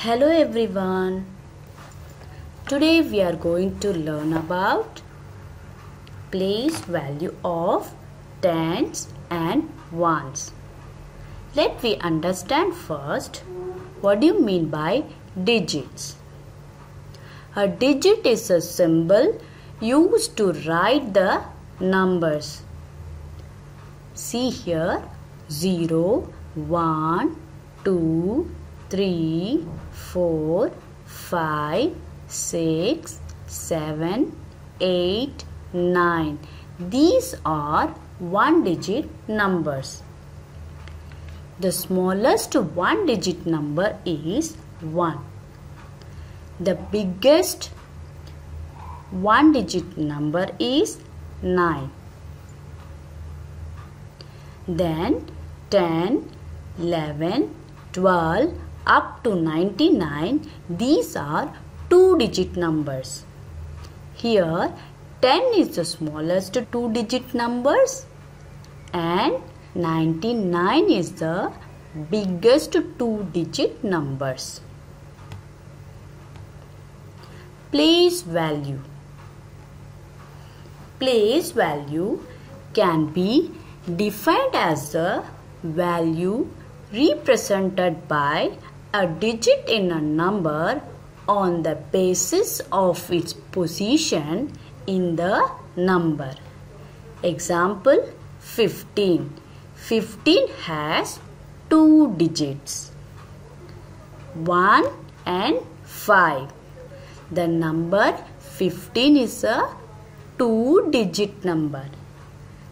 Hello everyone. Today we are going to learn about place value of tens and ones. Let me understand first what do you mean by digits. A digit is a symbol used to write the numbers. See here 0, 1, 2, 3, 4, 5, 6, 7, 8, 9. These are one digit numbers. The smallest one digit number is 1. The biggest one digit number is 9. Then 10, 11, 12 up to 99, these are two digit numbers. Here 10 is the smallest two digit numbers and 99 is the biggest two digit numbers. Place value. Place value can be defined as the value represented by a digit in a number on the basis of its position in the number. Example 15. 15 has two digits, 1 and 5. The number 15 is a two-digit number.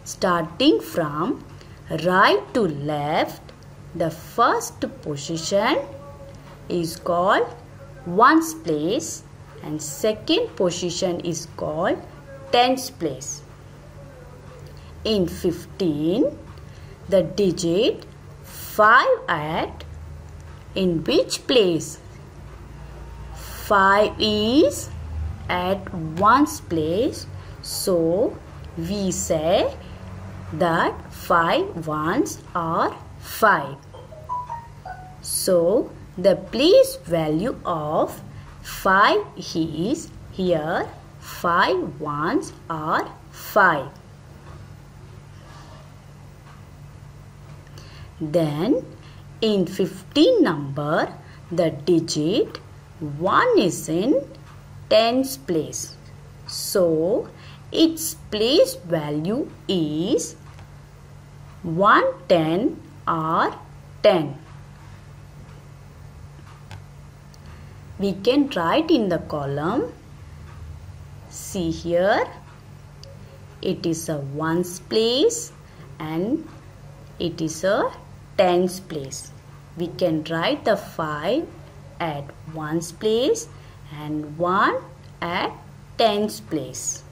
Starting from right to left, the first position is called ones place and second position is called tens place. In 15, the digit 5 at in which place? 5 is at ones place, so we say that 5 ones are 5. So the place value of 5 is here 5 ones are 5. Then in 15 number the digit 1 is in tens place. So its place value is 110 or 10. We can write in the column. See here, it is a ones place and it is a tens place. We can write the 5 at ones place and 1 at tens place.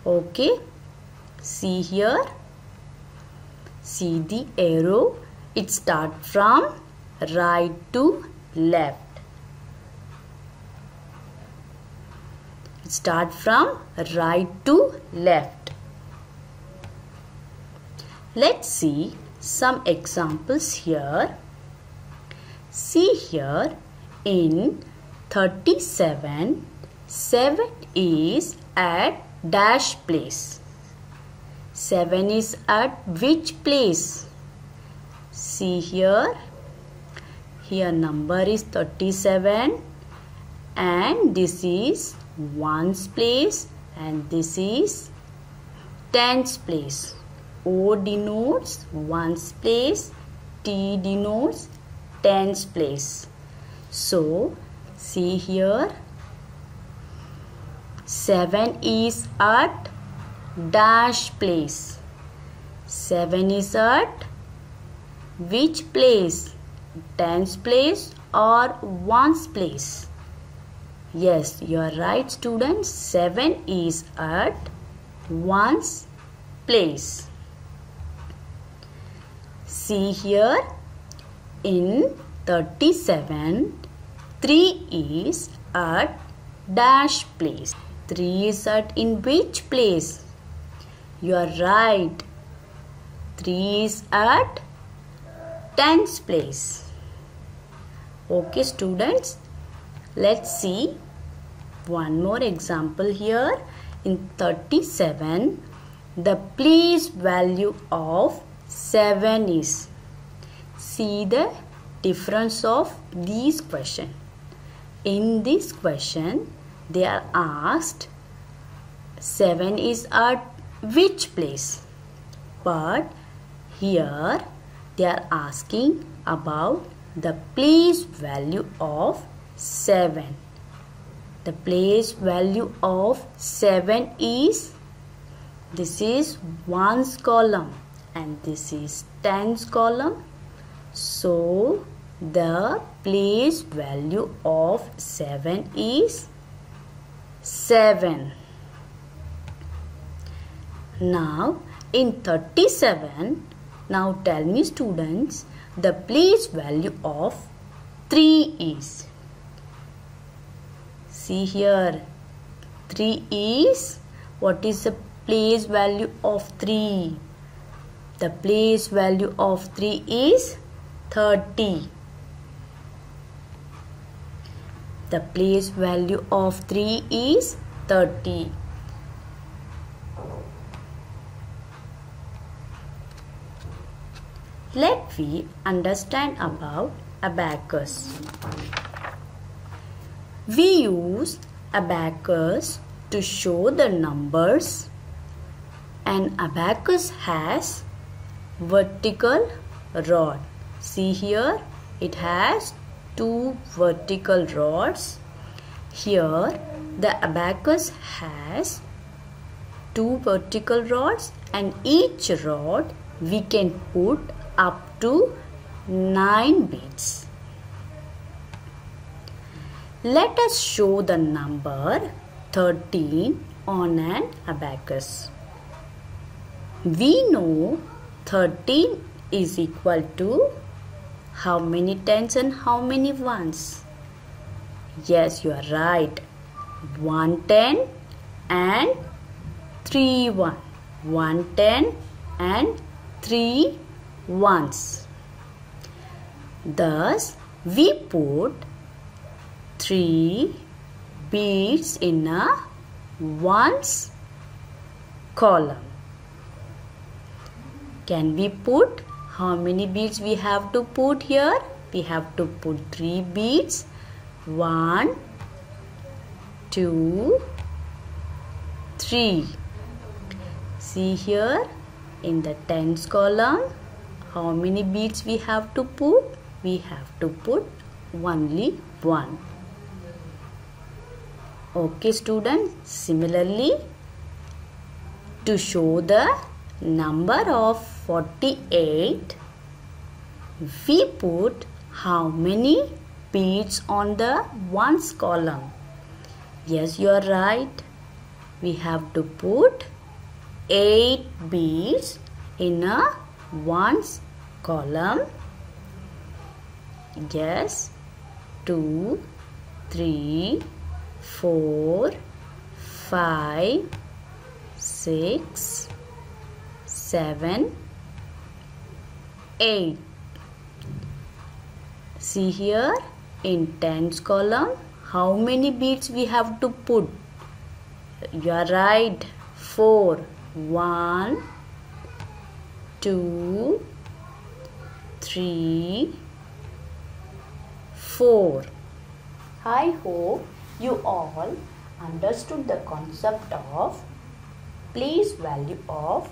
Okay, see here, see the arrow, it starts from right to left. Start from right to left. Let's see some examples here. See here in 37, 7 is at dash place. 7 is at which place? See here. Here number is 37 and this is ones place and this is tens place. O denotes ones place, T denotes tens place. So see here 7 is at dash place. 7 is at which place? Tens place or ones place? Yes, you are right students. 7 is at ones place. See here in 37, 3 is at dash place. 3 is at in which place? You are right. 3 is at tens place. Okay students, let's see one more example here. In 37, the place value of 7 is. See the difference of these questions. In this question, they are asked 7 is at which place? But here they are asking about the place value of 7. The place value of 7 is, this is 1's column and this is 10's column. So the place value of 7 is 7. Now in 37, now tell me students, the place value of 3 is. See here, 3 is, what is the place value of 3? The place value of 3 is 30. The place value of 3 is 30. Let we understand about abacus. We use abacus to show the numbers. An abacus has vertical rod. See here, it has 2 vertical rods. Here the abacus has 2 vertical rods, and each rod we can put up to 9 beads. Let us show the number 13 on an abacus. We know 13 is equal to how many tens and how many ones? Yes, you are right. 1 10 and 3 1. 1 10 and 3 ones. Thus, we put 3 beads in a ones column. Can we put, how many beads we have to put here? We have to put 3 beads. 1, 2, 3. See here in the tens column, how many beads we have to put? We have to put only 1. Okay students, similarly, to show the number of 48, we put how many beads on the ones column? Yes, you are right. We have to put 8 beads in a ones column. Yes, 2, 3, 4, 5, 6, 7, 8. See here in tens column, how many beads we have to put? You are right, 4. 1, 2, 3, 4. I hope you all understood the concept of place value of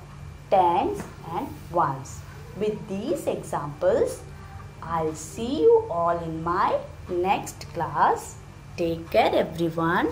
tens and ones. With these examples, I'll see you all in my next class. Take care everyone.